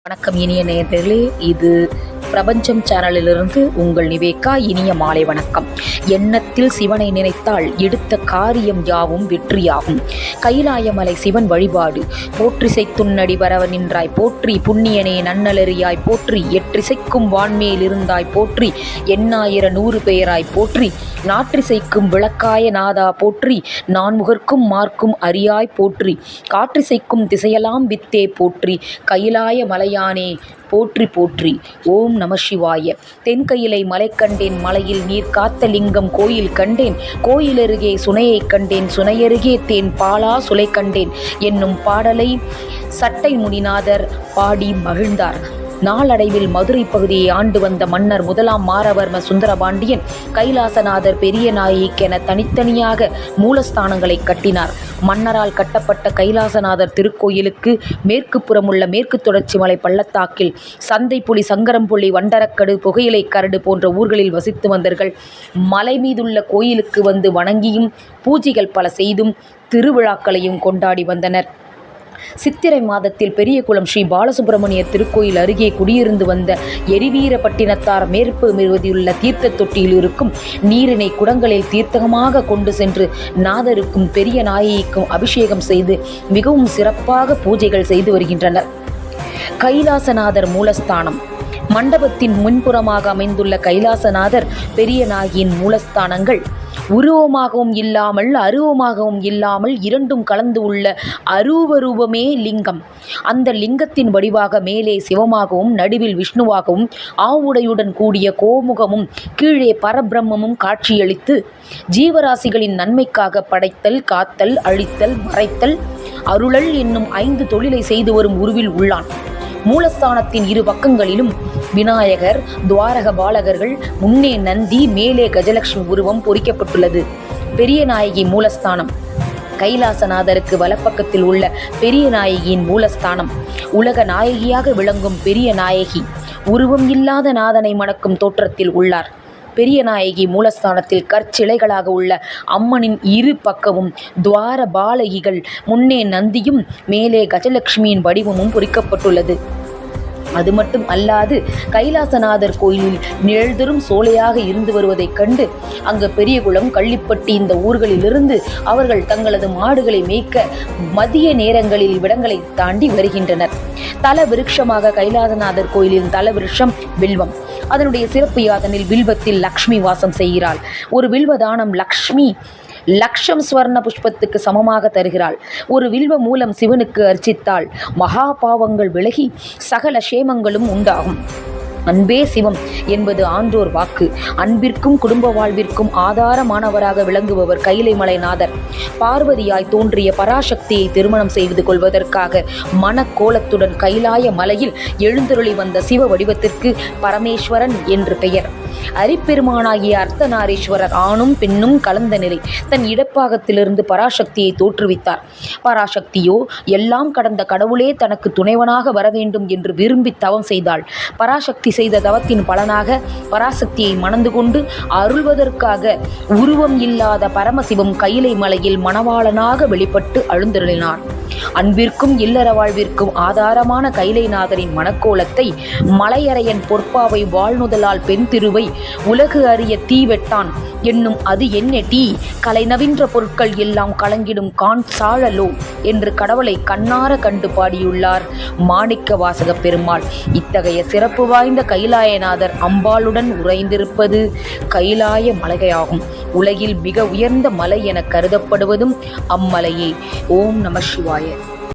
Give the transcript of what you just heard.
வணக்கம் இனிய நேயர்களே, இது பிரபஞ்சம் சேனலிலிருந்து உங்கள் நிவேகா. இனிய மாலை வணக்கம். எண்ணத்தில் சிவனை நினைத்தால் எடுத்த காரியம் யாவும் வெற்றியாகும். கைலாயமலை சிவன் வழிபாடு. போற்றிசை துன்னடி வரவ நின்றாய் போற்றி, புண்ணியனே நன்னலறியாய் போற்றி, எற்றிசைக்கும் வான்மேல் இருந்தாய் போற்றி, எண்ணாயிர 100 பெயராய் போற்றி, நாற்றிசைக்கும் விளக்காய நாதா போற்றி, நான்முகர்க்கும் மார்க்கும் அறியாய் போற்றி, காற்றிசைக்கும் திசையெல்லாம் வித்தே போற்றி, கைலாய மலையானே போற்றி போற்றி. ஓம் நம சிவாய. தென்கையிலை மலை கண்டேன், மலையில் நீர் காத்த லிங்கம் கோயில் கண்டேன், கோயிலருகே சுனையை கண்டேன், சுனையருகே தேன் பாலா சுலை கண்டேன் என்னும் பாடலை சட்டை முனிநாதர் பாடி மகிழ்ந்தார். நாளடைவில் மதுரை பகுதியை ஆண்டு வந்த மன்னர் முதலாம் மாரவர்ம சுந்தரபாண்டியன் கைலாசநாதர் பெரிய நாயகிக்கென தனித்தனியாக மூலஸ்தானங்களை கட்டினார். மன்னரால் கட்டப்பட்ட கைலாசநாதர் திருக்கோயிலுக்கு மேற்கு புறமுள்ள மேற்கு தொடர்ச்சி மலை பள்ளத்தாக்கில் சந்தைப்புலி, சங்கரம்புள்ளி, வண்டரக்கடு, புகையிலை கரடு போன்ற ஊர்களில் வசித்து வந்தவர்கள் மலை மீதுள்ள கோயிலுக்கு வந்து வணங்கியும் பூஜைகள் பல செய்தும் திருவிழாக்களையும் கொண்டாடி வந்தனர். சித்திரை மாதத்தில் பெரியகுளம் ஸ்ரீ பாலசுப்பிரமணியர் திருக்கோயில் அருகே குடியிருந்து வந்த எரிவீரப்பட்டினத்தார் மேற்பு மீதுள்ள தீர்த்த தொட்டியில் இருக்கும் நீரினை குடங்களில் தீர்த்தகமாக கொண்டு சென்று நாதருக்கும் பெரிய நாயகிக்கும் அபிஷேகம் செய்து மிகவும் சிறப்பாக பூஜைகள் செய்து வருகின்றனர். கைலாசநாதர் மூலஸ்தானம். மண்டபத்தின் முன்புறமாக அமைந்துள்ள கைலாசநாதர் பெரிய நாயகியின் மூலஸ்தானங்கள் உருவமாகவும் இல்லாமல் அருவமாகவும் இல்லாமல் இரண்டும் கலந்து உள்ள அரூபரூபமே லிங்கம். அந்த லிங்கத்தின் வடிவாக மேலே சிவமாகவும் நடுவில் விஷ்ணுவாகவும் ஆவுடையுடன் கூடிய கோமுகமும் கீழே பரபிரம்மமும் காட்சியளித்து ஜீவராசிகளின் நன்மைக்காக படைத்தல், காத்தல், அழித்தல், மறைத்தல், அருளல் என்னும் 5 தொழிலை செய்து வரும் உருவில் உள்ளான். மூலஸ்தானத்தின் இரு பக்கங்களிலும் விநாயகர், துவாரக பாலகர்கள், முன்னே நந்தி, மேலே கஜலட்சுமி உருவம் பொறிக்கப்பட்டுள்ளது. பெரிய நாயகி மூலஸ்தானம். கைலாசநாதருக்கு வலப்பக்கத்தில் உள்ள பெரிய நாயகியின் மூலஸ்தானம். உலக நாயகியாக விளங்கும் பெரிய நாயகி உருவம் இல்லாத நாதனை மணக்கும் தோற்றத்தில் உள்ளார். பெரிய நாயகி மூலஸ்தானத்தில் கற்சிலைகளாக உள்ள அம்மனின் இரு பக்கமும் துவார பாலகிகள், முன்னே நந்தியும் மேலே கஜலட்சுமியின் வடிவமும் பொறிக்கப்பட்டுள்ளது. அது மட்டும் அல்லாது கைலாசநாதர் கோயிலில் நிழல்தரும் சோலையாக இருந்து வருவதைக் கண்டு அங்கு பெரியகுளம், கள்ளிப்பட்டி இந்த ஊர்களிலிருந்து அவர்கள் தங்களது மாடுகளை மேய்க்க மதிய நேரங்களில் இவ்விடங்களை தாண்டி வருகின்றனர். தல விருட்சமாக கைலாசநாதர் கோயிலின் தல விருட்சம் வில்வம். அதனுடைய சிறப்பு யாதனில் வில்வத்தில் லக்ஷ்மி வாசம் செய்கிறாள். ஒரு வில்வதானம் லக்ஷ்மி லட்சம் ஸ்வர்ண புஷ்பத்துக்கு சமமாக தருகிறாள். ஒரு வில்வ மூலம் சிவனுக்கு அர்ச்சித்தால் மகா பாவங்கள் விலகி சகல சேமங்களும் உண்டாகும். அன்பே சிவம் என்பது ஆன்றோர் வாக்கு. அன்பிற்கும் குடும்ப வாழ்விற்கும் ஆதாரமானவராக விளங்குபவர் கைலைமலைநாதர். பார்வதியாய் தோன்றிய பராசக்தியை திருமணம் செய்து கொள்வதற்காக மனக்கோலத்துடன் கைலாய மலையில் எழுந்தருளி வந்த சிவ வடிவத்திற்கு பரமேஸ்வரன் என்று பெயர். அரிப்பெருமானாகிய அர்த்தநாரீஸ்வரர் ஆணும் பெண்ணும் கலந்த நிலை தன் இடப்பாகத்திலிருந்து பராசக்தியை தோற்றுவித்தார். பராசக்தியோ எல்லாம் கடந்த கடவுளே தனக்கு துணைவனாக வர வேண்டும் என்று விரும்பி தவம் செய்தாள். பராசக்தி செய்த தவத்தின் பலனாக பராசக்தியை மணந்து கொண்டு அருள்வதற்காக உருவம் இல்லாத பரமசிவம் கைலை மலையில் மணவாளனாக வெளிப்பட்டு எழுந்தருளினார். அன்பிற்கும் இல்லற வாழ்விற்கும் ஆதாரமான கைலைநாதரின் மணக்கோலத்தை மலையரையன் பொற்பாவை வாழ்நுதலால் பெண் திருவை உலகு அறிய தீவெட்டான் என்னும் அது என்ன டீ கலைநவின்ற பொருட்கள் எல்லாம் கலங்கிடும் கான் சாழலோ என்று கடவுளை கண்ணார கண்டு பாடியுள்ளார் மாணிக்க வாசக பெருமாள். இத்தகைய சிறப்பு வாய்ந்த கைலாயநாதர் அம்பாளுடன் உறைந்திருப்பது கைலாய மலையாகும். உலகில் மிக உயர்ந்த மலை என கருதப்படுவதும் அம்மலையே. ஓம் நம சிவாய.